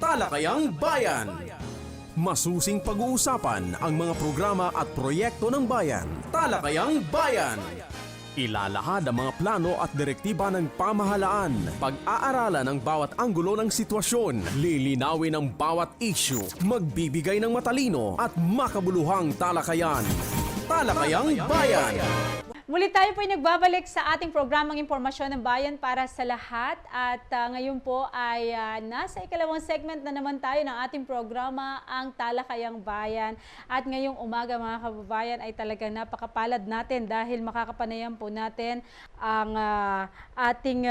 Talakayang Bayan. Masusing pag-uusapan ang mga programa at proyekto ng bayan. Talakayang Bayan. Ilalahad ang mga plano at direktiba ng pamahalaan. Pag-aaralan ang bawat anggulo ng sitwasyon. Lilinawin ang bawat issue. Magbibigay ng matalino at makabuluhang talakayan. Talakayang Bayan. Muli tayo po ay nagbabalik sa ating programang Impormasyon ng Bayan para sa lahat at ngayon po ay nasa ikalawang segment na naman tayo ng ating programa, ang Talakayang Bayan. At ngayong umaga mga kababayan ay talagang napakapalad natin dahil makakapanayan po natin ang ating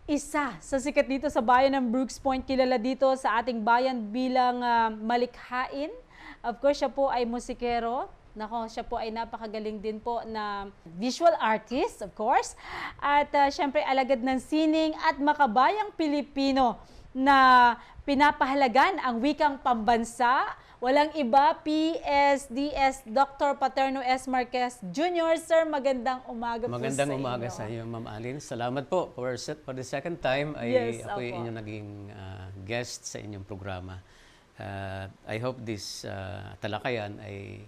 isa sa sikat dito sa bayan ng Brooks Point, kilala dito sa ating bayan bilang malikhain. Of course, siya po ay musikero. Nako, siya po ay napakagaling din po na visual artist, of course. At syempre, alagad ng sining at makabayang Pilipino na pinapahalagan ang wikang pambansa. Walang iba, PSDS Dr. Paterno S. Marquez Jr. Sir, magandang umaga po sa inyo. Magandang umaga sa iyo, Ma'am Alin. Salamat po for the second time ay ako yung inyong naging guest sa inyong programa. I hope this talakayan ay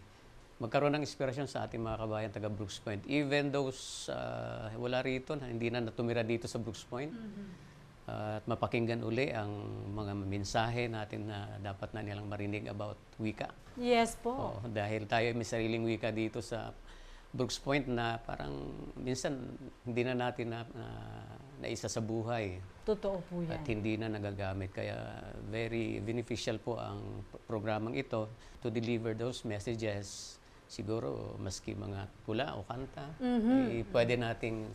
magkaroon ng inspirasyon sa ating mga kabayan taga Brooks Point. Even those wala rito, hindi na natumira dito sa Brooks Point. At mapakinggan uli ang mga mensahe natin na dapat na nilang marinig about wika. Yes po. Dahil tayo may sariling wika dito sa Brooks Point na parang minsan hindi na natin naisa sa buhay. Totoo po yan. At hindi na nagagamit. Kaya very beneficial po ang programang ito to deliver those messages. Siguro, maski mga tula o kanta, pwede nating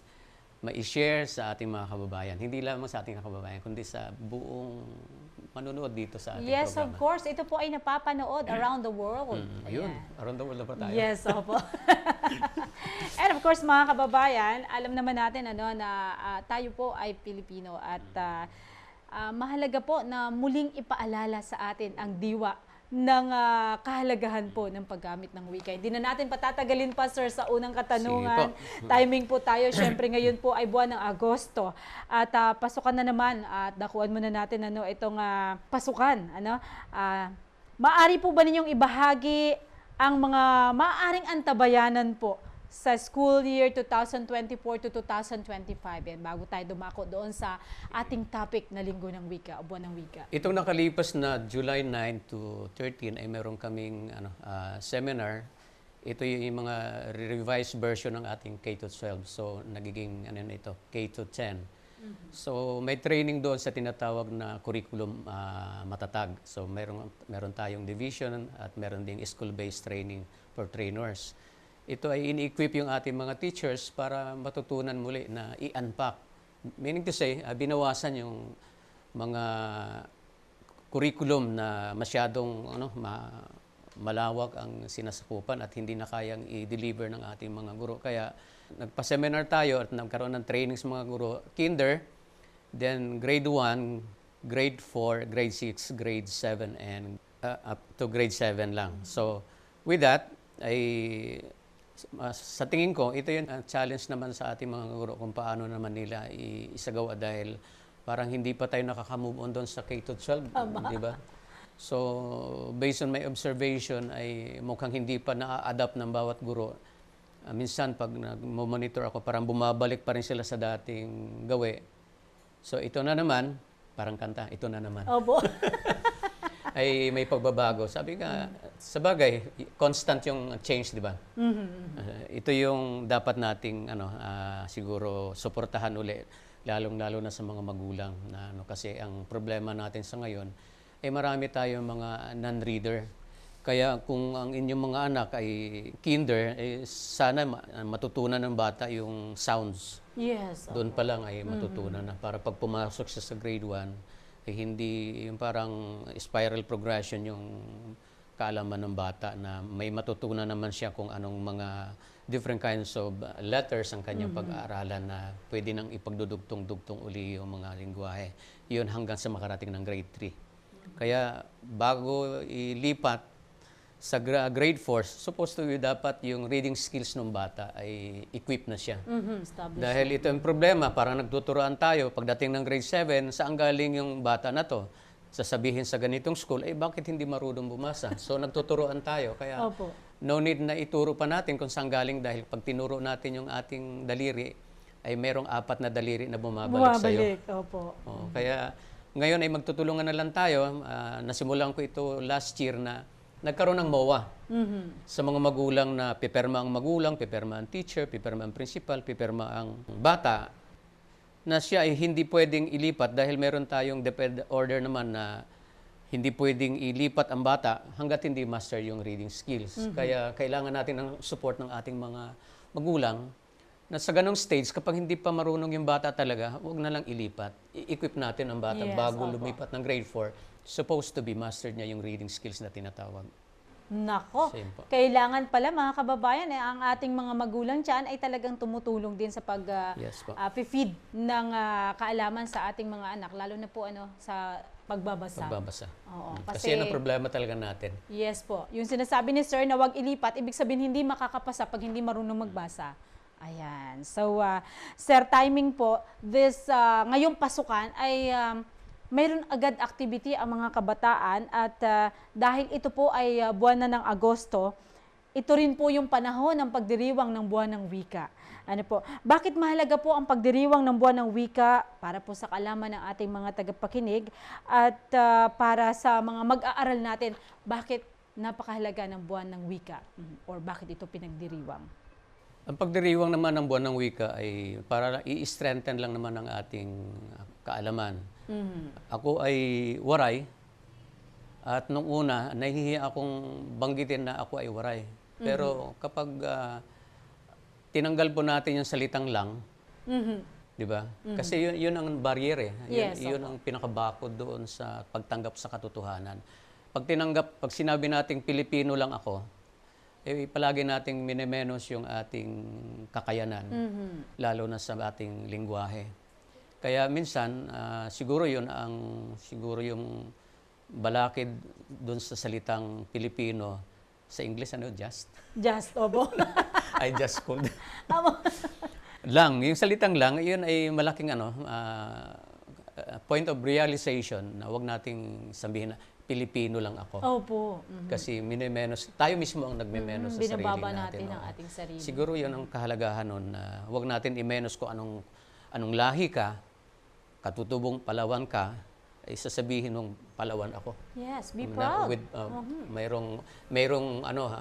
ma-share sa ating mga kababayan. Hindi lamang sa ating mga kababayan, kundi sa buong manunood dito sa ating programa. Yes, of course. Ito po ay napapanood around the world. Ayun, around the world na pa tayo. Yes, opo. And of course, mga kababayan, alam naman natin na tayo po ay Pilipino at mahalaga po na muling ipaalala sa atin ang diwa ng kahalagahan po ng paggamit ng wika. Hindi na natin patatagalin pa, sir, sa unang katanungan. Timing po tayo. Siyempre, ngayon po ay buwan ng Agosto. At pasukan na naman at nakuhan muna natin itong pasukan. Maari po ba ninyong ibahagi ang mga maaaring antabayanan po sa school year 2024 to 2025, bago tayo dumako doon sa ating topic na Linggo ng Wika o Buwan ng Wika? Itong nakalipas na July 9 to 13 ay meron kaming seminar. Ito yung mga revised version ng ating K-12. So nagiging ito, K-10. So may training doon sa tinatawag na curriculum matatag. So meron tayong division at meron ding school-based training for trainers. Ito ay ini-equip yung ating mga teachers para matutunan muli na i-unpack. Meaning to say, binawasan yung mga curriculum na masyadong malawak ang sinasakupan at hindi na kayang i-deliver ng ating mga guro. Kaya nagpa-seminar tayo at nagkaroon ng training sa mga guro. Kinder, then grade 1, grade 4, grade 6, grade 7, and up to grade 7 lang. So with that, sa tingin ko, ito yung challenge naman sa ating mga guro kung paano naman nila isagawa dahil parang hindi pa tayo nakaka-move on doon sa K-12, di ba? So, based on my observation, ay mukhang hindi pa na-adapt ng bawat guro. Minsan, pag nag-monitor ako, parang bumabalik pa rin sila sa dating gawi. So, ito na naman, parang kanta, ito na naman. Opo. Ay may pagbabago. Sabi nga, sa bagay, constant yung change, di ba? Ito yung dapat nating siguro suportahan uli, lalong-lalo na sa mga magulang na kasi ang problema natin sa ngayon ay marami tayong mga non-reader. Kaya kung ang inyong mga anak ay kinder, sana matutunan ng bata yung sounds. Yes. Doon pa lang ay matutunan na para pag pumasok siya sa grade 1, hindi yung parang spiral progression yung kaalaman ng bata na may matutunan naman siya kung anong mga different kinds of letters ang kanyang pag-aaralan na pwede nang ipagdudugtong-dugtong uli yung mga lingwahe. Yun hanggang sa makarating ng grade 3. Kaya bago ilipat sa grade 4, supposed to be dapat yung reading skills ng bata ay equip na siya. Dahil ito yung problema, parang nagtuturoan tayo, pagdating ng grade 7, saan galing yung bata na to? sasabihin sa ganitong school, bakit hindi marunong bumasa? So nagtuturoan tayo. Kaya Opo. no need na ituro pa natin kung saan galing dahil pag tinuro natin yung ating daliri, ay merong 4 na daliri na bumabalik sa'yo. Bumabalik, opo. Kaya ngayon ay magtutulungan na lang tayo. Nasimulan ko ito last year na nagkaroon ng MOA sa mga magulang na pipirma ang magulang, pipirma ang teacher, pipirma ang principal, pipirma ang bata, na siya ay hindi pwedeng ilipat dahil meron tayong DepEd order naman na hindi pwedeng ilipat ang bata hanggat hindi master yung reading skills. Kaya kailangan natin ng support ng ating mga magulang na sa ganong stage, kapag hindi pa marunong yung bata talaga, huwag na lang ilipat. I-equip natin ang bata Yes, bago opo. lumipat ng grade 4. Supposed to be mastered niya yung reading skills na tinatawag. Nako, Same po. kailangan pala mga kababayan, ang ating mga magulang dyan ay talagang tumutulong din sa Yes po. feed ng kaalaman sa ating mga anak, lalo na po sa pagbabasa. Pagbabasa. Oo, Kasi yan ang problema talaga natin. Yes po. Yung sinasabi ni Sir na wag ilipat, ibig sabihin hindi makakapasa pag hindi marunong magbasa. Ayan. So, Sir, timing po, ngayong pasukan ay mayroon agad activity ang mga kabataan at dahil ito po ay buwan na ng Agosto, ito rin po yung panahon ng pagdiriwang ng buwan ng wika. Ano po? Bakit mahalaga po ang pagdiriwang ng buwan ng wika para po sa kaalaman ng ating mga tagapakinig at para sa mga mag-aaral natin, bakit napakahalaga ng buwan ng wika or bakit ito pinagdiriwang? Ang pagdiriwang naman ng buwan ng wika ay para i-strengthen lang naman ang ating kaalaman. Ako ay waray at nung una, nahihiya akong banggitin na ako ay waray. Pero kapag tinanggal po natin yung salitang lang, di ba? Kasi yun ang barrier eh. Yes, Yun ang pinakabakod doon sa pagtanggap sa katotohanan. Pag sinabi nating Pilipino lang ako, palagi nating minemenos yung ating kakayanan, lalo na sa ating lingwahe. Kaya minsan, siguro yung balakid doon sa salitang Pilipino, sa English, just? Just, opo. I just called. Lang, yung salitang lang, yun ay malaking point of realization na wag nating sabihin na Pilipino lang ako. Opo. Kasi tayo mismo ang nagmemenos sa sarili Binababa natin. natin ang ating sarili. Siguro yun ang kahalagahan nun na huwag natin i-menos kung anong lahi ka, katutubong Palawan ka, ay sasabihin mong Palawan ako. Yes, be proud.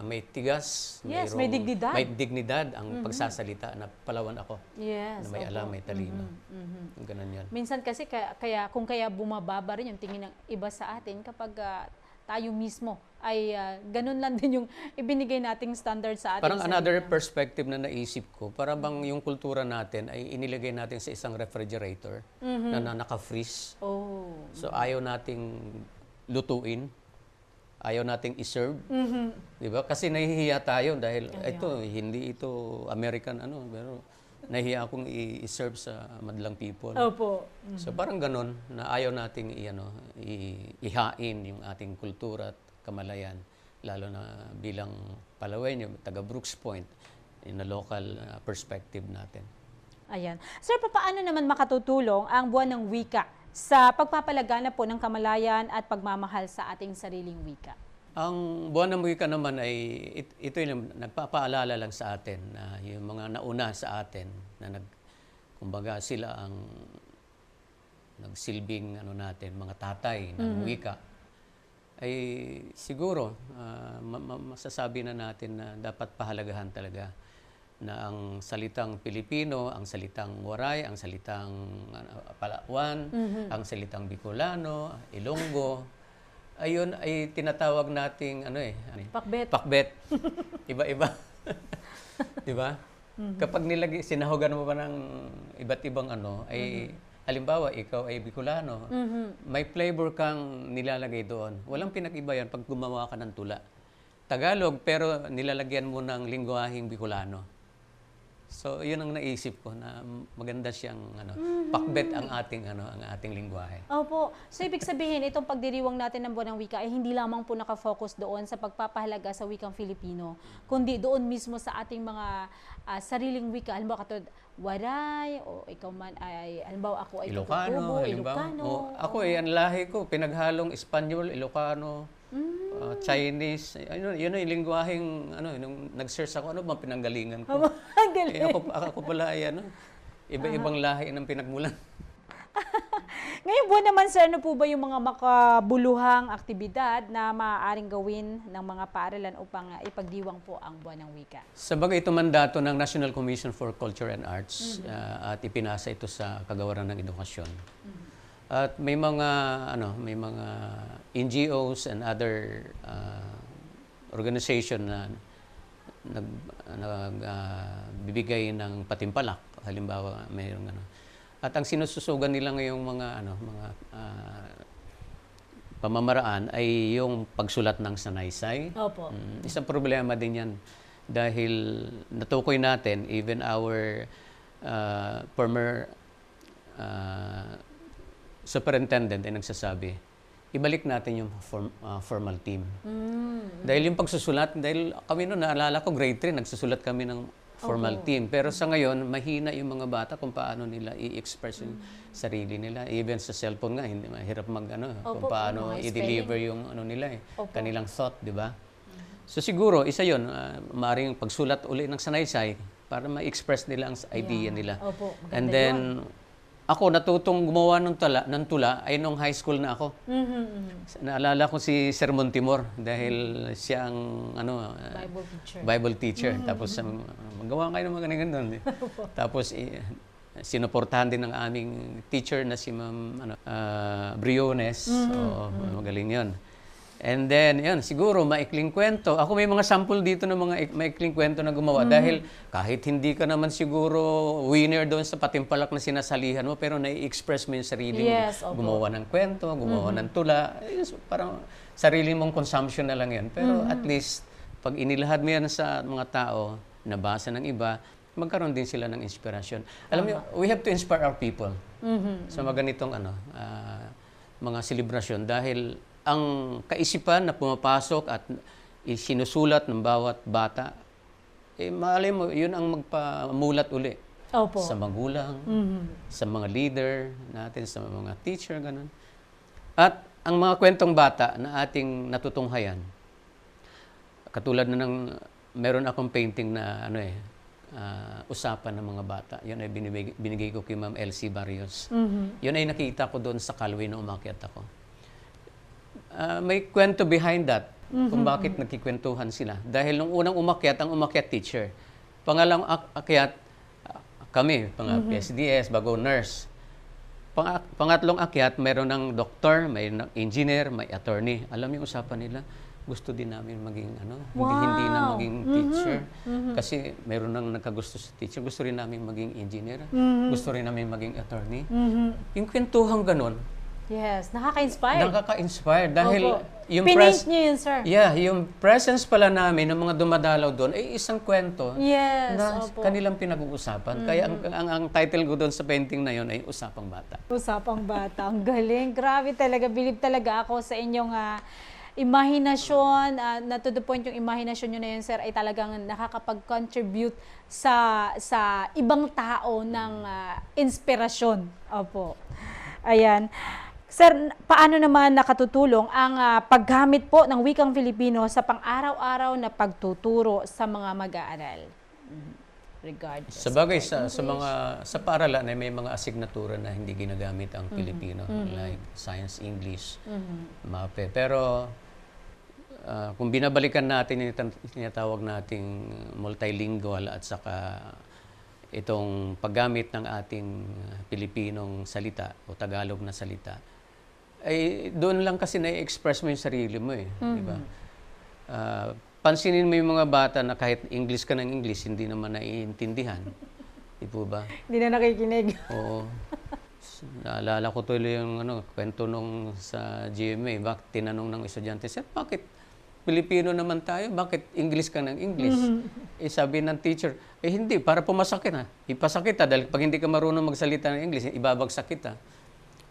May tigas, Yes, may dignidad. May dignidad ang pagsasalita na Palawan ako. Yes, Na may opo. alam, may talino. Ganun yan. Minsan kasi kung bumababa rin yung tingin ng iba sa atin kapag tayo mismo ay ganun lang din yung ibinigay nating standard sa ating Parang sarili. another perspective na naisip ko, para bang yung kultura natin ay inilagay natin sa isang refrigerator na naka-freeze. Oh. So ayaw nating lutuin, ayaw nating i-serve. Di ba? Kasi nahihiya tayo dahil hindi ito American pero nahihiya akong i-serve sa madlang people. Opo. So parang ganun na ayaw nating ihain yung ating kultura at kamalayan, lalo na bilang Palawenyo, taga Brooks Point, in a local perspective natin. Ayan. Sir, paano naman makatutulong ang buwan ng wika sa pagpapalagana po ng kamalayan at pagmamahal sa ating sariling wika? Ang buwan ng wika naman ay ito yung nagpapaalala lang sa atin na yung mga nauna sa atin na kumbaga sila ang nagsilbing natin, mga tatay ng wika. Ay siguro masasabi na natin na dapat pahalagahan talaga na ang salitang Pilipino, ang salitang Waray, ang salitang Palawan, ang salitang Bicolano, Ilonggo, ayun ay tinatawag nating Pakbet. Pakbet. Iba-iba. 'Di ba? Kapag sinahogan mo pa ng iba't ibang ay halimbawa, ikaw ay Bicolano, may flavor kang nilalagay doon. Walang pinag-iba yan pag gumawa ka ng tula. Tagalog, pero nilalagyan mo ng lingwaheng Bicolano. So, yun ang naisip ko na maganda siyang pakbet ang ating lingwahe. Opo. So, ibig sabihin, itong pagdiriwang natin ng Buwan ng Wika ay hindi lamang po nakafocus doon sa pagpapahalaga sa wikang Filipino, kundi doon mismo sa ating mga sariling wika. Halimbawa, katulad, Waray, o ikaw man ay, halimbawa ako ay Ilocano, Tutubo, halimbawa. Ilocano. Ako ang lahi ko, pinaghalong Espanyol, Ilocano, Chinese. Yun ay lingwaheng, nung nag-search ako, ano bang pinanggalingan ko? Ang galing. Ako pala ay, iba-ibang lahi ng pinagmulan. Ngayon po naman, sir, ano po ba yung mga makabuluhang aktibidad na maaaring gawin ng mga paaralan upang ipagdiwang po ang Buwan ng Wika? Sa bagay ito mandato ng National Commission for Culture and Arts at ipinasa ito sa Kagawaran ng Edukasyon. At may mga NGOs and other organization na bibigay ng patimpalak. Halimbawa, mayroong At ang sinususugan nila ngayong mga pamamaraan ay yung pagsulat ng sanaysay. Opo. Isang problema din yan dahil natukoy natin, even our former superintendent ay nagsasabi, ibalik natin yung formal team. Dahil yung pagsusulat, dahil kami noon, naalala ko, grade 3, nagsusulat kami ng formal team. Pero sa ngayon, mahina yung mga bata kung paano nila i-express yung sarili nila. Even sa cellphone nga, hindi mahirap kung paano i-deliver yung nila kanilang thought, di ba? So siguro, isa yun, maaaring pagsulat uli ng sanaysay para ma-express nila ang idea nila. Opo, maganda And then, ako natutong gumawa ng tula ay nung high school na ako. Naalala ko si Sir Montimor dahil siya ang Bible teacher. Tapos magawa kayo ng mga ganun. Tapos sinuportahan din ng aming teacher na si Ma'am Briones. Magaling 'yon. And then, yan, siguro, maikling kwento. Ako may mga sample dito ng mga maikling kwento na gumawa. Dahil kahit hindi ka naman siguro winner doon sa patimpalak na sinasalihan mo, pero nai-express mo yung sarili mo. Gumawa ng kwento, gumawa ng tula. Parang sarili mong consumption na lang yan. Pero at least, pag inilahad mo yan sa mga tao, nabasa ng iba, magkaroon din sila ng inspirasyon. Alam mo, we have to inspire our people sa mga ganitong mga selebrasyon. Dahil ang kaisipan na pumapasok at sinusulat ng bawat bata, malay mo, yun ang magpamulat uli. Opo. Sa magulang, sa mga leader natin, sa mga teacher, ganun. At ang mga kwentong bata na ating natutunghayan, katulad na meron akong painting na usapan ng mga bata. Yun ay binigay ko kay Ma'am Elsie Barrios. Yun ay nakita ko doon sa Calway na umakyat ako. May kwento behind that kung bakit nagkikwentuhan sila. Dahil nung unang umakyat, ang umakyat teacher. Pangalang akyat, kami, PSDS, bago nurse. Pangatlong akyat, meron ng doktor, may engineer, may attorney. Alam yung usapan nila, gusto din namin maging hindi na maging teacher. Kasi meron nang nagkagusto sa teacher, gusto rin namin maging engineer, gusto rin namin maging attorney. Yung kwentuhang ganun, yes, nakaka-inspire. Nakaka-inspire dahil yung Pinint niyo yun, sir. Yeah, yung presence pala namin ng mga dumadalaw doon ay isang kwento na kanilang pinag-uusapan. Kaya ang title ko doon sa painting na yun ay Usapang Bata. Usapang Bata. Ang galing. Grabe talaga. Believe talaga ako sa inyong imahinasyon. Na to the point yung imahinasyon nyo na yun, sir, ay talagang nakakapag-contribute sa ibang tao ng inspirasyon. Opo. Ayan. Sir, paano naman nakatutulong ang paggamit po ng wikang Filipino sa pang-araw-araw na pagtuturo sa mga mag-aaral? Regardless. Sabagay sa paaralan ay may mga asignatura na hindi ginagamit ang Filipino, like science, English, MAPE. Pero kung binabalikan natin yung tinatawag nating multilingual at saka itong paggamit ng ating Pilipinong salita o Tagalog na salita, ay doon lang kasi na-express mo yung sarili mo di ba? Pansinin mo yung mga bata na kahit English ka ng English, hindi naman naiintindihan. Di po ba? Hindi na nakikinig. Oo. Naalala ko tuloy yung kwento nung sa GMA, tinanong ng estudyante, sir, bakit Pilipino naman tayo, bakit English ka ng English? Eh sabi ng teacher, eh hindi, para pumasak kita. Ipasa kita dahil pag hindi ka marunong magsalita ng English, ibabagsak kita.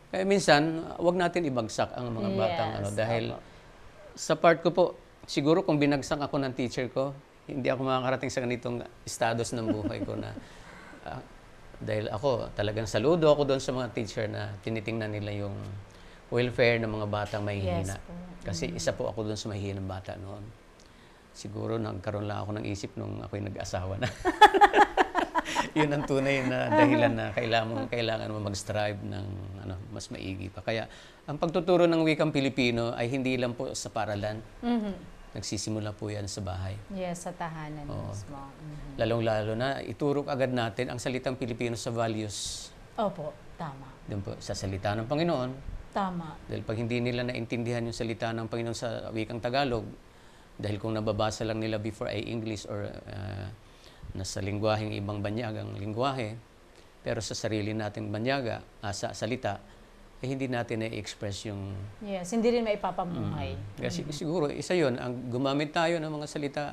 Kaya minsan, wag natin ibagsak ang mga batang dahil sa part ko po, siguro kung binagsak ako ng teacher ko, hindi ako makakarating sa ganitong estados ng buhay ko na dahil ako talagang saludo ako doon sa mga teacher na tinitingnan nila yung welfare ng mga batang mahihina. Kasi isa po ako doon sa mahihinang bata noon. Siguro nagkaroon lang ako ng isip nung ako'y nag-asawa na. Yun ang tunay na dahilan na kailangan mo mag-strive ng mas maigi pa. Kaya ang pagtuturo ng wikang Pilipino ay hindi lang po sa paaralan. Nagsisimula po yan sa bahay. Yes, sa tahanan mismo. Lalong-lalo na iturok agad natin ang salitang Pilipino sa values. Opo, tama. Doon po, sa salita ng Panginoon. Tama. Dahil pag hindi nila naintindihan yung salita ng Panginoon sa wikang Tagalog, dahil kung nababasa lang nila before ay English or nasa lingwaheng ibang banyagang lingwahe, pero sa sarili nating banyaga, sa salita, eh hindi natin na-express yung... Yes, hindi rin maipapamuhay. Kasi siguro, isa yun, ang gumamit tayo ng mga salita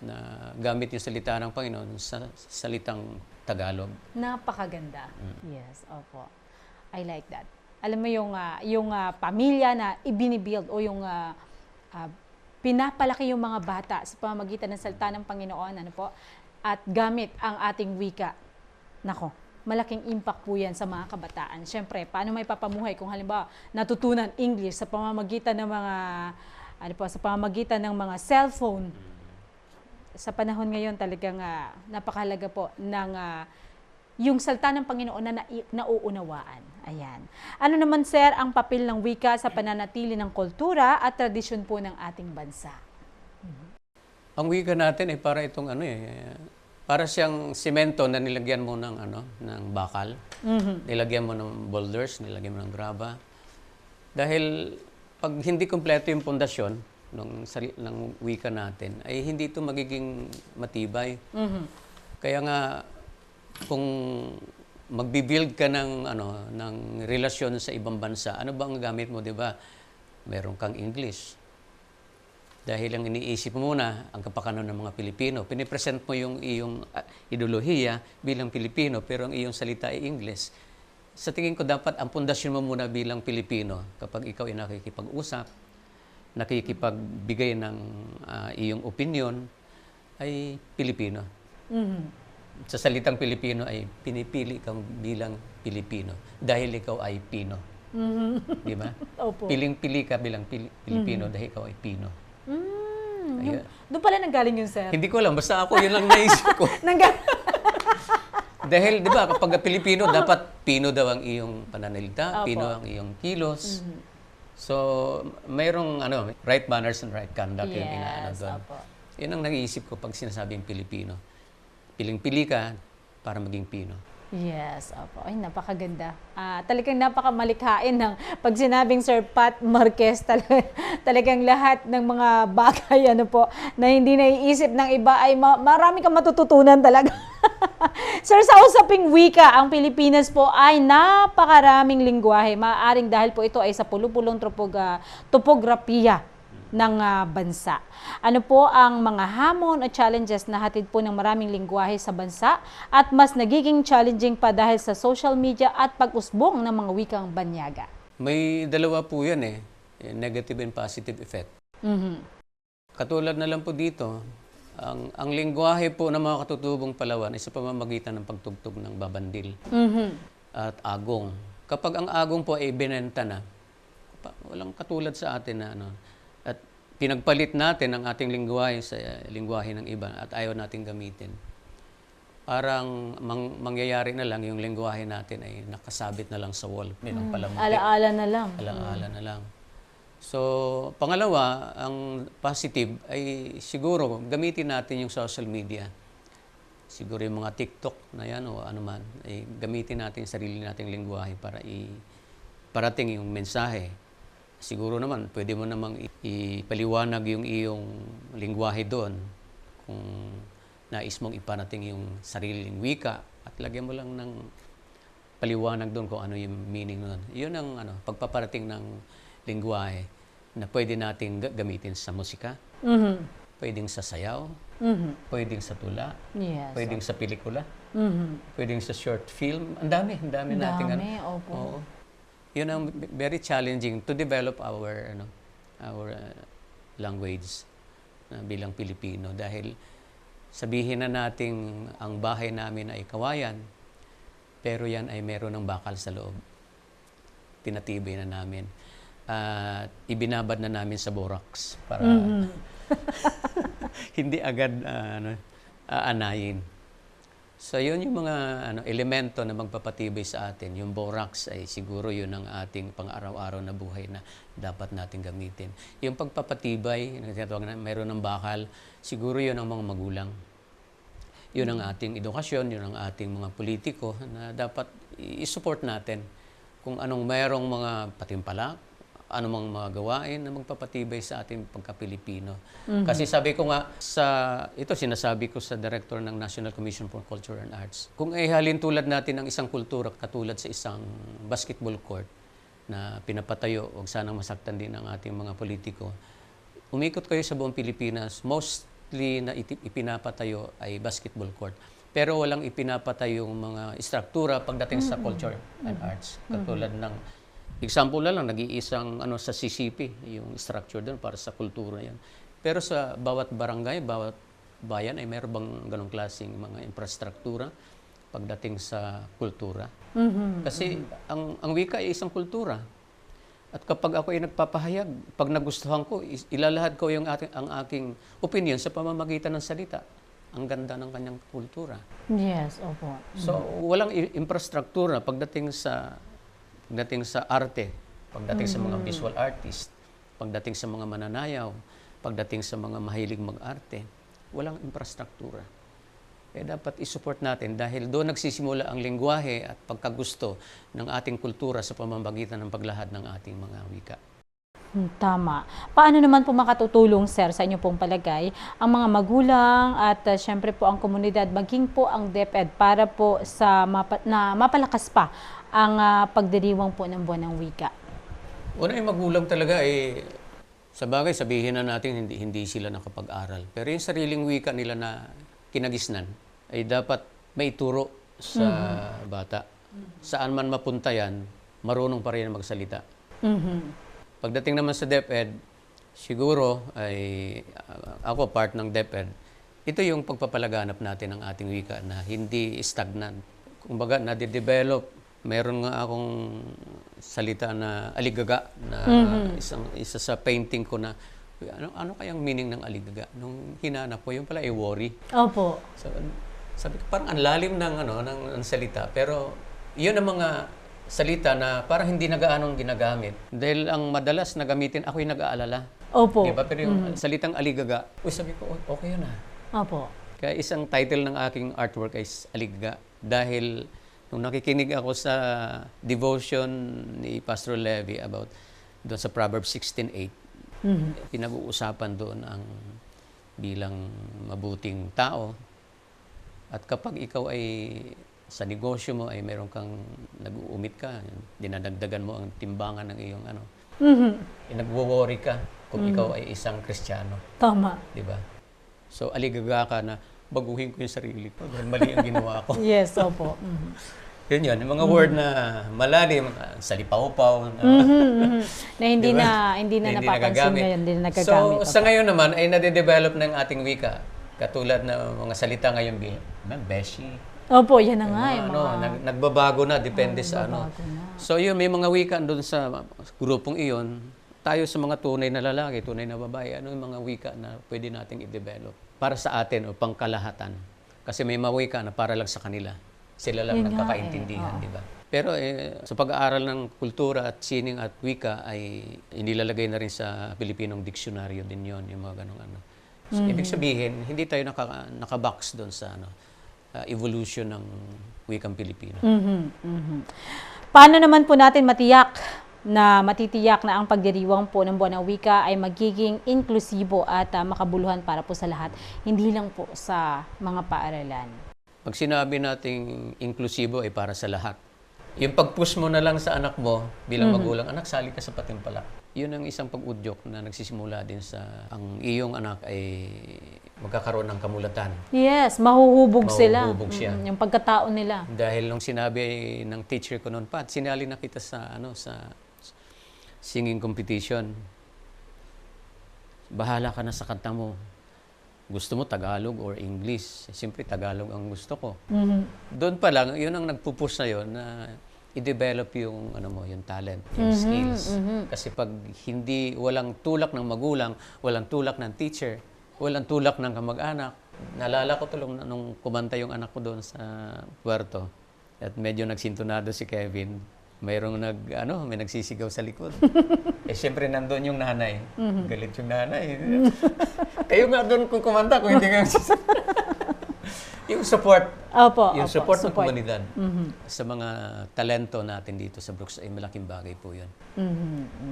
na gamit yung salita ng Panginoon sa salitang Tagalog. Napakaganda. Yes, opo. I like that. Alam mo yung pamilya na ibinibuild o yung pinapalaki yung mga bata sa pamamagitan ng salita ng Panginoon, at gamit ang ating wika. Nako, malaking impact po yan sa mga kabataan. Siyempre, paano may papamuhay kung halimbawa natutunan English sa pamamagitan ng mga cellphone. Sa panahon ngayon talagang napakahalaga po ng yung salita ng Panginoon na nauunawaan. Ayan. Ano naman, sir, ang papel ng wika sa pananatili ng kultura at tradisyon po ng ating bansa? Ang wika natin ay para itong para siyang simento na nilagyan mo ng ng bakal. Nilagyan mo ng boulders, nilagyan mo ng graba. Dahil pag hindi kumpleto yung pundasyon ng wika natin, ay hindi ito magiging matibay. Kaya nga kung magbi-build ka ng relasyon sa ibang bansa, ano ba ang gamit mo, 'di ba? Meron kang English. Dahil ang iniisip mo muna, ang kapakanan ng mga Pilipino. Pinipresent mo yung iyong ideolohiya bilang Pilipino, pero ang iyong salita ay English. Sa tingin ko, dapat ang pundasyon mo muna bilang Pilipino kapag ikaw ay nakikipag-usap, nakikipagbigay ng iyong opinion, ay Pilipino. Sa salitang Pilipino ay pinipili kang bilang Pilipino dahil ikaw ay Pino. Di ba? Opo. Piling-pili ka bilang Pilipino dahil ikaw ay Pino. Doon pala nanggaling yung sir. Hindi ko alam, basta ako yun lang naisip ko. Dahil, di ba, kapag Pilipino, dapat Pino daw ang iyong pananalita, Pino ang iyong kilos. So, mayroong right manners and right conduct yung inaano doon. Yun ang nag-iisip ko pag sinasabing Pilipino. Piling-pili ka para maging Pino. Yes, opo. Ay, napakaganda. Talagang napakamalikhain ng pag sinabing Sir Pat Marquez, talagang lahat ng mga bagay na hindi naiisip ng iba ay marami kang matututunan talaga. Sir, sa usaping wika, ang Pilipinas po ay napakaraming lingwahe. Maaaring dahil po ito ay sa pulupulong topografiya ng bansa. Ano po ang mga hamon o challenges na hatid po ng maraming lingwahe sa bansa at mas nagiging challenging pa dahil sa social media at pag-usbong ng mga wikang banyaga? May dalawa po yan negative and positive effect. Katulad na lang po dito, ang lingwahe po ng mga katutubong Palawan ay sa pamamagitan ng pagtugtog ng babandil at agong. Kapag ang agong po ay binenta na, walang katulad sa atin na at pinagpalit natin ang ating lingwahe sa lingwahe ng iba at ayaw natin gamitin. Parang mangyayari na lang yung lingwahe natin ay nakasabit na lang sa wall. Ala-ala na lang. Ala-ala na lang. So, pangalawa, ang positive ay siguro gamitin natin yung social media. Siguro yung mga TikTok na yan o ano man, ay gamitin natin yung sarili nating lingwahe para parating yung mensahe. Siguro naman, pwede mo namang ipaliwanag yung iyong lingwahe doon kung nais mong iparating yung sariling wika at lagyan mo lang ng paliwanag doon kung ano yung meaning nun. Yun ang pagpaparating ng lingwahe. na pwede nating gamitin sa musika, Mhm. pwedeng sa sayaw, Mhm. pwedeng sa tula, Yes. pwedeng sa pelikula, Mhm. pwedeng sa short film. Ang dami nating Dami, opo. Oo. Yun ang very challenging to develop our language bilang Pilipino dahil sabihin na nating ang bahay namin ay kawayan, pero yan ay meron ng bakal sa loob. Tinatibay na namin. At ibinabad na namin sa borax para hindi agad aanayin. So yun yung mga elemento na magpapatibay sa atin. Yung borax ay siguro yun ang ating pang-araw-araw na buhay na dapat natin gamitin. Yung pagpapatibay, mayroon ng bakal, siguro yun ang mga magulang. Yun ang ating edukasyon, yun ang ating mga politiko na dapat i-support natin kung anong mayroong mga patimpalak, anumang mga gawain na magpapatibay sa ating pagka-Pilipino. Kasi sabi ko nga, sinasabi ko sa Director ng National Commission for Culture and Arts, kung ihalin tulad natin ang isang kultura katulad sa isang basketball court na pinapatayo, huwag sanang masaktan din ang ating mga politiko, umikot kayo sa buong Pilipinas, mostly na ipinapatayo ay basketball court. Pero walang ipinapatayong mga istruktura pagdating sa culture and arts. Katulad ng example na lang, nag-iisang sa CCP, yung structure doon para sa kultura yan. Pero sa bawat barangay, bawat bayan ay meron bang ganong klaseng mga infrastruktura pagdating sa kultura. Kasi ang wika ay isang kultura. At kapag ako ay nagpapahayag, pag nagustuhan ko, ilalahad ko ang aking opinion sa pamamagitan ng salita. Ang ganda ng kanyang kultura. Yes, opo. So, walang infrastruktura pagdating sa arte, pagdating sa mga visual artist, pagdating sa mga mananayaw, pagdating sa mga mahilig mag-arte, walang infrastruktura. Dapat i-support natin dahil doon nagsisimula ang lengguwahe at pagkagusto ng ating kultura sa pamamagitan ng paglahad ng ating mga wika. Tama. Paano naman po makatutulong, sir, sa inyo pong palagay, ang mga magulang at syempre po ang komunidad, maging po ang DepEd para po sa mapalakas pa ang pagdiriwang po ng buwan ng wika? Una yung magulang talaga sa bagay sabihin na natin hindi sila nakapag-aral. Pero yung sariling wika nila na kinagisnan ay dapat maituro sa bata. Saan man mapunta yan, marunong pa rin magsalita. Pagdating naman sa DepEd, siguro ay ako part ng DepEd, ito yung pagpapalaganap natin ng ating wika na hindi stagnant. Kumbaga, nade-develop. Meron nga akong salita na aligaga na isa sa painting ko na ano kayang meaning ng aligaga? Nung hinanap ko, yung pala ay worry. Opo. So, sabi ko, parang ang lalim ng salita. Pero yun ang mga salita na parang hindi na gaanong ginagamit. Dahil ang madalas na gamitin, ako'y nag-aalala. Opo. Diba? Pero yung salitang aligaga, sabi ko, okay yun Opo. Kaya isang title ng aking artwork ay aligaga. Dahil nung nakikinig ako sa devotion ni Pastor Levy about doon sa Proverbs 16:8, pinag-uusapan doon ang bilang mabuting tao. At kapag ikaw ay sa negosyo mo ay meron kang nag-uumit ka, dinadagdagan mo ang timbangan ng iyong nagwo-worry ka kung ikaw ay isang Kristiyano. Tama. Di ba? So, aligaga ka na baguhin ko yung sarili ko dahil mali ang ginawa ko. Yes, opo. Yun, yung mga word na malalim, salipaw-paw, Na hindi diba? na napapansin nagagamit. ngayon, hindi na nagagamit. So, sa ngayon naman ay nade-develop ng ating wika. Katulad na mga salita ngayon, beshi. Opo, yan na nga. Yung Nagbabago na, depende sa nagbabago na. So yun, may mga wika doon sa grupong iyon. Tayo sa mga tunay na lalaki, tunay na babae, ano yung mga wika na pwede nating i-develop para sa atin o pangkalahatan. Kasi may mga wika na para lang sa kanila. Sila lang nagkakaintindihan, di ba? Pero sa pag-aaral ng kultura at sining at wika ay inilalagay na rin sa Pilipinong diksyonaryo din yon, yung mga ganong ano. So, ibig sabihin, hindi tayo naka-box doon sa evolution ng wikang Pilipino. Paano naman po natin matitiyak na ang pagdiriwang po ng buwan ng wika ay magiging inklusibo at makabuluhan para po sa lahat, hindi lang po sa mga paaralan? Pag sinabi nating inklusibo ay para sa lahat. Yung pag-push mo na lang sa anak mo bilang magulang, anak, sali ka sa patimpalak. yun ang isang pag-udyok na nagsisimula din sa ang iyong anak ay magkakaroon ng kamulatan. Yes, mahuhubog sila. Mahuhubog siya. Yung pagkatao nila. Dahil nung sinabi ng teacher ko noon, Pat, sinali na kita sa singing competition. Bahala ka na sa kanta mo. Gusto mo Tagalog or English? Siyempre Tagalog ang gusto ko. Doon pa lang, yun ang nagpupush na yun na i-develop yung yung talent, yung skills. Kasi pag walang tulak ng magulang, walang tulak ng teacher, walang tulak ng kamag-anak. Naalala ko tulong nung kumanta yung anak ko doon sa kwarto. At medyo nagsintonado si Kevin. Mayroong may nagsisigaw sa likod. Siyempre nandun yung nanay. Galit yung nanay. Kayo nga doon kung kumanta kung hindi nga yung support. Yung support ng komunidad. Sa mga talento natin dito sa Brooks ay malaking bagay po yun.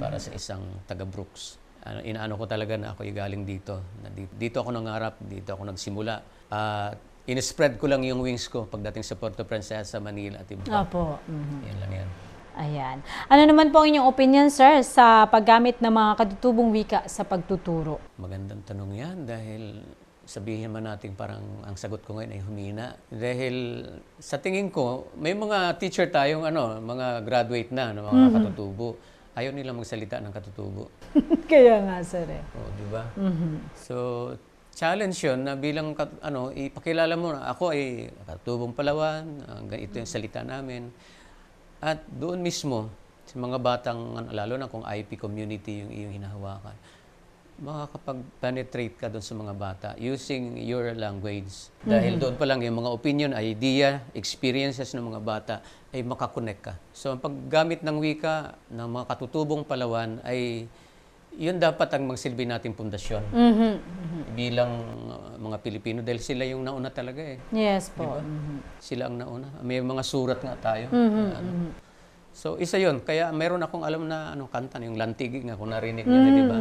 Para sa isang taga-Brooks. Inaano ko talaga na ako galing dito. Dito ako nangarap, dito ako nagsimula. In-spread ko lang yung wings ko pagdating sa Puerto Princesa, Manila at iba. Yan lang yan. Ayan. Ano naman po ang inyong opinion, sir, sa paggamit ng mga katutubong wika sa pagtuturo? Magandang tanong yan dahil sabihin man natin parang ang sagot ko ngayon ay humina. Dahil sa tingin ko, may mga teacher tayong mga graduate na ng mga katutubo. Ayaw nila magsalita ng katutubo. Kaya nga, sir. Di ba? So, challenge yun na bilang, ipakilala mo na ako ay katutubong Palawan, ganito yung salita namin. At doon mismo, sa mga batang, lalo na kung IP community yung iyong hinahawakan, makakapag-penetrate ka doon sa mga bata using your language. Dahil doon pa lang yung mga opinion, idea, experiences ng mga bata ay makakonect ka. So, ang paggamit ng wika ng mga katutubong Palawan ay yun dapat ang magsilbi nating pundasyon bilang mga Pilipino dahil sila yung nauna talaga eh. Yes po. Diba? Sila ang nauna. May mga surat nga tayo. So, isa yun. Kaya meron akong alam na kanta, yung Lantigi nga kung narinig niyo na, di ba?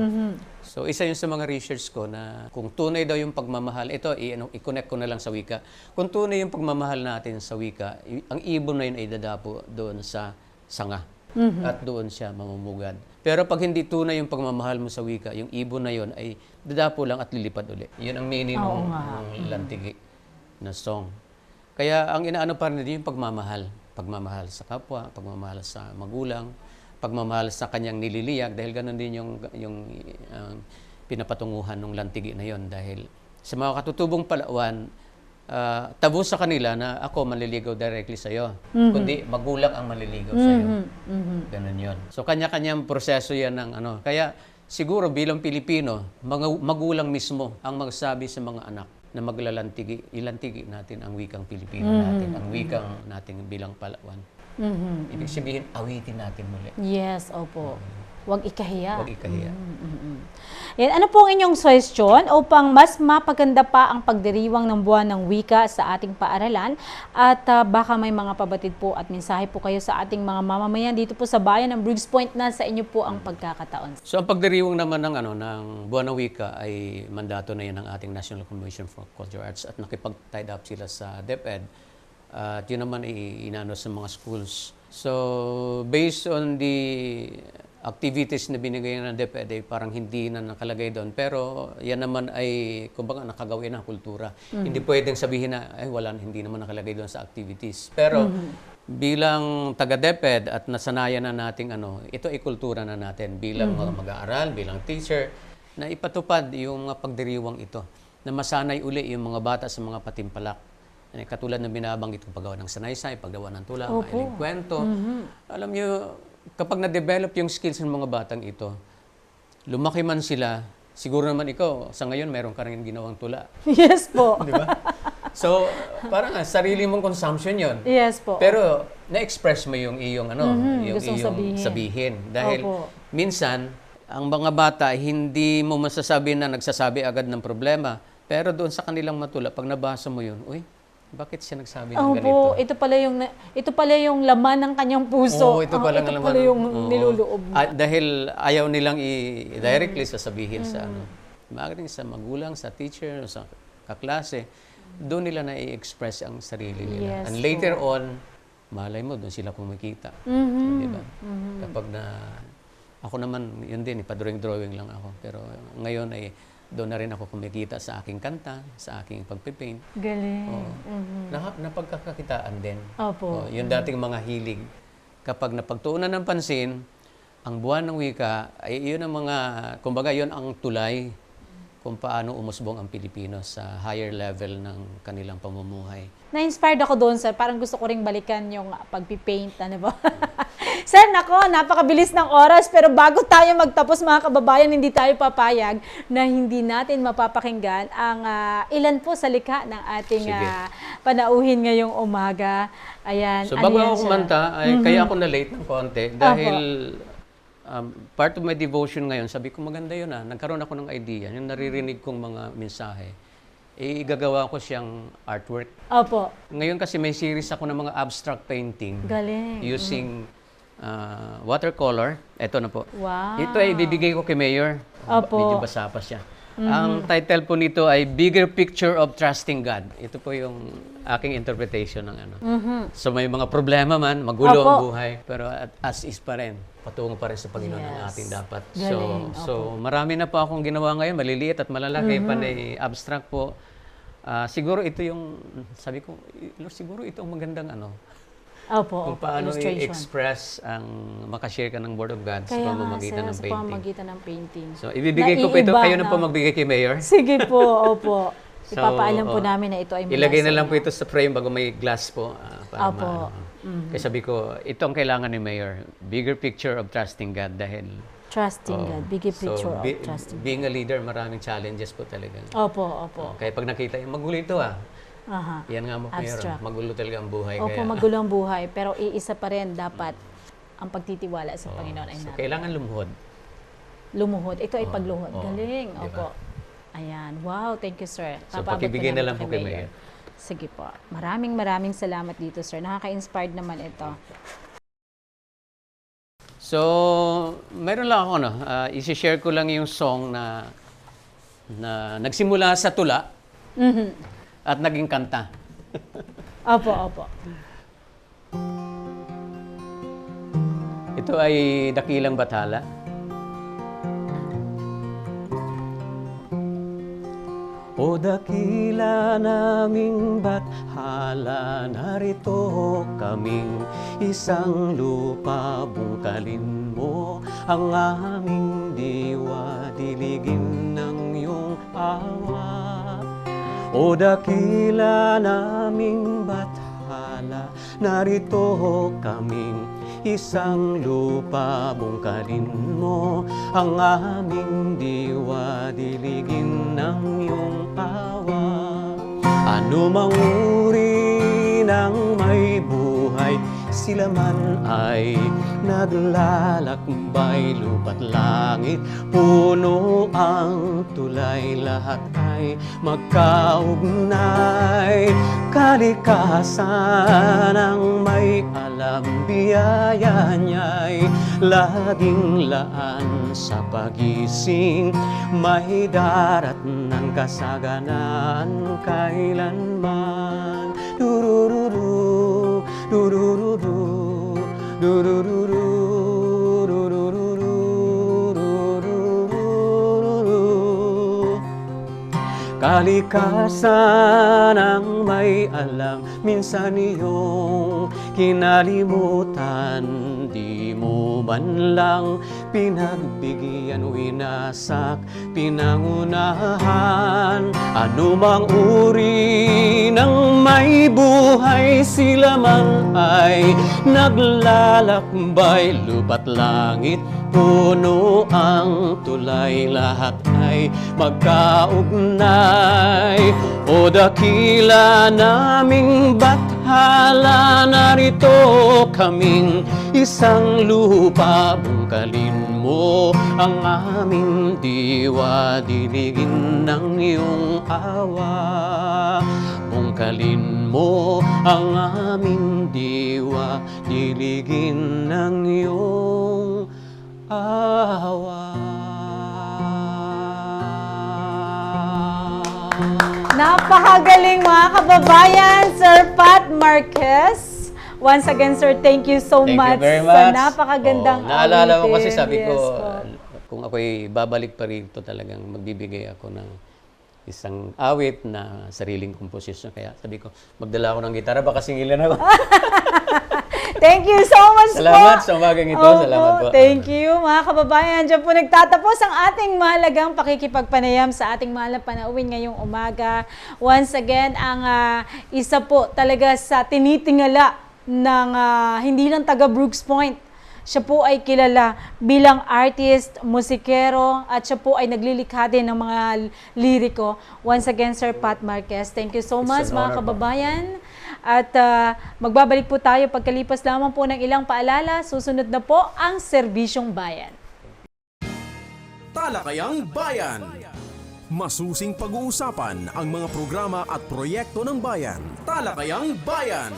So, isa yun sa mga research ko na kung tunay daw yung pagmamahal, ito, i-connect ko na lang sa wika. Kung tunay yung pagmamahal natin sa wika, ang ibon na yun ay dadapo doon sa sanga. At doon siya mamumugad. Pero pag hindi tunay yung pagmamahal mo sa wika, yung ibon na yun ay dadapo lang at lilipad uli. Yun ang meaning ng Lantigi na song. Kaya ang inaano pa rin yung pagmamahal. Pagmamahal sa kapwa, pagmamahal sa magulang, pagmamahal sa kanyang nililiyak dahil ganoon din yung pinapatunguhan ng Lantigi na yon dahil sa mga katutubong Palawan, tabo sa kanila na ako manliligaw directly sa iyo, kundi magulang ang manliligaw sa iyo. Ganun yon. So kanya-kanyang proseso yan ng Kaya siguro bilang Pilipino, magulang mismo ang magsabi sa mga anak na ilantigi natin ang wikang Pilipino natin, ang wikang natin bilang Palawan. Ibig sabihin, awitin natin muli. Yes, opo. Huwag ikahiya. Huwag ikahiya. Yan, ano po ang inyong suggestion upang mas mapaganda pa ang pagdiriwang ng buwan ng wika sa ating paaralan at baka may mga pabatid po at mensahe po kayo sa ating mga mamamayan dito po sa bayan ng Briggs Point na sa inyo po ang pagkakataon. So ang pagdiriwang naman ng buwan ng wika ay mandato na yan ng ating National Commission for Cultural Arts at nakipag-tied up sila sa DepEd at yun naman ay inano sa mga schools. So based on the activities na binigay ng DepEd ay parang hindi na nakalagay doon. Pero yan naman ay, kumbaga, nakagawin ng kultura. Hindi pwedeng sabihin na, hindi naman nakalagay doon sa activities. Pero bilang taga-DepEd at nasanayan na nating ito ay kultura na natin bilang mga mag-aaral, bilang teacher, na ipatupad yung mga pagdiriwang ito. Na masanay uli yung mga bata sa mga patimpalak. Katulad ng binabanggit kong paggawa ng sanaysay, paggawa ng tula, mailing kwento. Alam niyo, kapag na-develop yung skills ng mga batang ito, lumaki man sila, siguro naman ikaw, sa ngayon, meron ka rin ginawang tula. Yes po. Di ba? So, parang sarili mong consumption yon. Yes po. Pero, na-express mo yung iyong, yung iyong sabihin. Dahil, minsan, ang mga bata, hindi mo masasabi na nagsasabi agad ng problema. Pero doon sa kanilang matula, pag nabasa mo yun, bakit siya nagsabi ng ganito? Ito pala yung laman ng kanyang puso. Ito pala yung niluloob. Dahil ayaw nilang directly sasabihin sa magaling sa magulang, sa teacher, sa kaklase, doon nila na-i-express ang sarili nila. Yes, and later on, malay mo, doon sila kumikita. Diba? Kapag Ako naman, yun din, ipa-drawing-drawing lang ako. Pero ngayon ay doon na rin ako kumikita sa aking kanta, sa aking pagpipaint. Galing. Oo. Napagkakakitaan din. Opo. Yung dating mga hilig. Kapag napagtuunan ng pansin, ang buwan ng wika, ay yun ang mga, kumbaga yun ang tulay kung paano umusbong ang Pilipino sa higher level ng kanilang pamumuhay. Na-inspired ako doon, sir. Parang gusto ko ring balikan yung pagpipaint, ano ba? Sir, nako, napakabilis ng oras. Pero bago tayo magtapos, mga kababayan, hindi tayo papayag na hindi natin mapapakinggan ang ilan po sa likha ng ating Sige. panauhin ngayong umaga. Ayan. So ano bago yan, ako sir? kumanta, ay, kaya ako na-late ng konti dahil part of my devotion ngayon, sabi ko maganda yun nagkaroon ako ng idea, yung naririnig kong mga mensahe, igagawa ko siyang artwork. Opo. Ngayon kasi may series ako ng mga abstract painting Galing. using watercolor. Ito na po. Wow. Ito ay ibibigay ko kay Mayor. Opo. Medyo basa pa siya. Ang title po nito ay Bigger Picture of Trusting God. Ito po yung aking interpretation ng ano. So may mga problema man, magulo ang Opo. buhay, pero as is pa rin. Patungo pa rin sa Panginoon ang Yes. ating dapat. Galing. So marami na po akong ginawa ngayon, maliliit at malalaki, panay abstract po. Siguro ito yung, sabi ko, Lord, siguro ito ang magandang ano, Opo. kung paano illustration. i-express ang makashare ka ng Word of God sa Kaya nga, pamamagitan sir, ng sa painting. pamamagitan ng painting. So, ibibigay ko po ito. Naiiba Kayo na po na. magbigay kay Mayor. Sige po, opo. So, Ipapaalam po oh, namin na ito ay mula ilagay na sa lang po inyo. ito sa frame bago may glass po. Para Opo. Kaya sabi ko, ito ang kailangan ni Mayor. Bigger picture of trusting God dahil Trusting oh, God. Bigger picture of be- trusting God. being a leader, maraming challenges po talaga. Opo, opo. Kaya pag nakita yung magulo ito Aha. yan nga mo Mayor, Abstract. magulo talaga ang buhay. Opo, kaya, magulo ang buhay. Pero iisa pa rin dapat ang pagtitiwala sa Panginoon ay so, natin. kailangan lumuhod. Lumuhod. Ito ay pagluhod. Oo. Galing. Di ba? Opo. Ayan. Wow, thank you, sir. So, Papaabot ko pakibigay na ito lang po kay Mayor. Sige po. Maraming salamat dito, sir. Nakaka-inspired naman ito. So, meron lang ako, isi-share ko lang yung song na nagsimula sa tula at naging kanta. Opo, opo. Ito ay Dakilang Bathala. O dakila naming bathala, narito kaming isang lupa, bungkalin mo ang aming diwa, diligin ng iyong awa. O dakila naming bathala, narito kaming isang lupa, bungkalin mo ang aming diwa, diligin ng iyong awa. Ano mang uri ng may buhay, sila man ay naglalakbay, lupa't langit, puno ang tulay, lahat ay magkaugnay. Kalikasan ang may alam, biyaya niya'y laging laan sa pagising, may darat ng kasaganaan kailanman. Durururu, durururu, durururu, durururu, durururu. Kalikasan ang may alam, minsan iyong kinalimutan, di mo man lang pinagbigyan, winasak, pinangunahan. Ano mang uri ng may buhay, sila man ay naglalakbay, lupa't langit, puno ang tulay, lahat ay magkaugnay. O dakila naming bathala, narito kaming isang lupa, bungkalin mo ang aming diwa, diligin ng iyong awa. Bungkalin mo ang aming diwa, diligin ng iyong awa. Napakagaling mga kababayan, Sir Pat Marquez. Once again, sir, thank you so Thank much, you very sa much. napakagandang Naalala mo kasi awitin. sabi ko, Yes po. kung ako'y babalik pa rito talagang magbibigay ako ng isang awit na sariling komposisyon. Kaya sabi ko, magdala ako ng gitara, baka singilan ako. Thank you so much Salamat po. sa umagang ito. Opo, Salamat po. thank you, mga kababayan. Diyan po nagtatapos ang ating mahalagang pakikipagpanayam sa ating mahal na panauhin ngayong umaga. Once again, ang isa po talaga sa tinitingala ng hindi lang taga Brooks Point. Siya po ay kilala bilang artist, musikero, at siya po ay naglilikha din ng mga liriko. Once again, Sir Pat Marquez, thank you so much, It's an mga honor po. kababayan. At magbabalik po tayo pagkalipas lamang po ng ilang paalala. Susunod na po ang Serbisyong Bayan. Talakayang Bayan. Masusing pag-uusapan ang mga programa at proyekto ng bayan. Talakayang Bayan.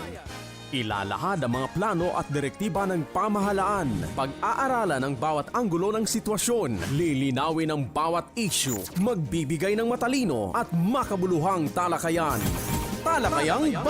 Ilalahad ang mga plano at direktiba ng pamahalaan. Pag-aaralan ang bawat anggulo ng sitwasyon. Lilinawin ang bawat issue. Magbibigay ng matalino at makabuluhang talakayan. Talakayang